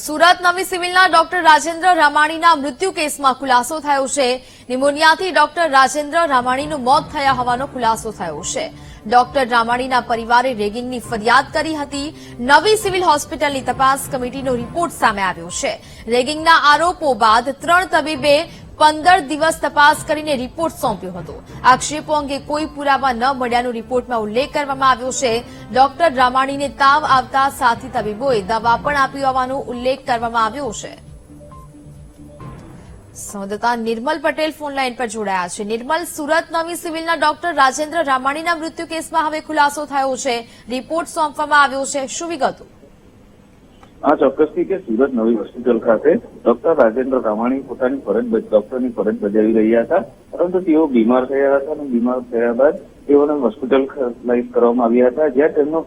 સુરત નવી સિવિલના ડોક્ટર રાજેન્દ્ર રામાણીના મૃત્યુ કેસમાં ખુલાસો થયો છે। નિમોનિયાથી ડોક્ટર રાજેન્દ્ર રામાણીનું મોત થયા હોવાનો ખુલાસો થયો છે। ડોક્ટર રામાણીના પરિવારે રેગિંગની ફરિયાદ કરી હતી। નવી સિવિલ હોસ્પિટલની તપાસ કમિટીનો રિપોર્ટ સામે આવ્યો છે। રેગિંગના આરોપો બાદ 3 તબીબે 15 દિવસ તપાસ કરીને રિપોર્ટ સોંપ્યો હતો। આક્ષેપો અંગે કોઈ પુરાવા ન મળ્યાનો રિપોર્ટમાં ઉલ્લેખ કરવામાં આવ્યો છે। ડોક્ટર રામાણીને તાવ આવતા સાથી તબીબોએ દવા પણ આપી હોવાનો ઉલ્લેખ કરવામાં આવ્યો છે। સંવાદદાતા નિર્મલ પટેલ ફોનલાઈન પર જોડાયા છે। નિર્મલ, સુરત નવી સિવિલના ડોક્ટર રાજેન્દ્ર રામાણીના મૃત્યુ કેસમાં હવે ખુલાસો થયો છે, રિપોર્ટ સોંપવામાં આવ્યો છે, શું વિગતો? આ ચોક્કસથી કે સુરત નવી હોસ્પિટલ ખાતે ડોક્ટર રાજેન્દ્ર રામાણી પોતાની ડોક્ટરની ફરજ બજાવી રહ્યા હતા, પરંતુ તેઓ બીમાર થયા હતા અને બીમાર થયા બાદ તેઓને હોસ્પિટલાઇઝ કરવામાં આવ્યા હતા, જ્યાં તેમનું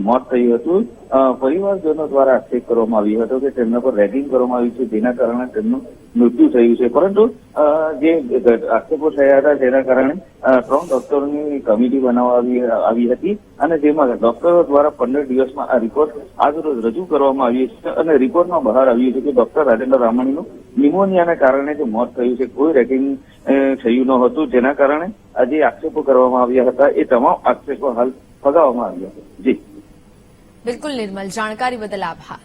મોત થયું હતું। પરિવારજનો દ્વારા આક્ષેપ કરવામાં આવ્યો હતો કે તેમના પર રેગિંગ કરવામાં આવ્યું છે, જેના કારણે તેમનું મૃત્યુ થયું છે। પરંતુ જે આક્ષેપો થયા હતા તેના કારણે 3 ડોક્ટરોની કમિટી બનાવવામાં આવી હતી અને જેમાં ડોક્ટરો દ્વારા 15 દિવસમાં આ રિપોર્ટ આજરોજ રજૂ કરવામાં આવ્યો છે અને રિપોર્ટમાં બહાર આવ્યું છે કે ડોક્ટર રાજેન્દ્ર રામાણીનું નિમોનિયાના કારણે જે મોત થયું છે, કોઈ રેગિંગ થયું ન હતું, જેના કારણે આ જે આક્ષેપો કરવામાં આવ્યા હતા એ તમામ આક્ષેપો હાલ ફગાવવામાં આવ્યા છે। જી બિલકુલ નિર્મલ, જાણકારી બદલ આભાર।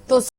તો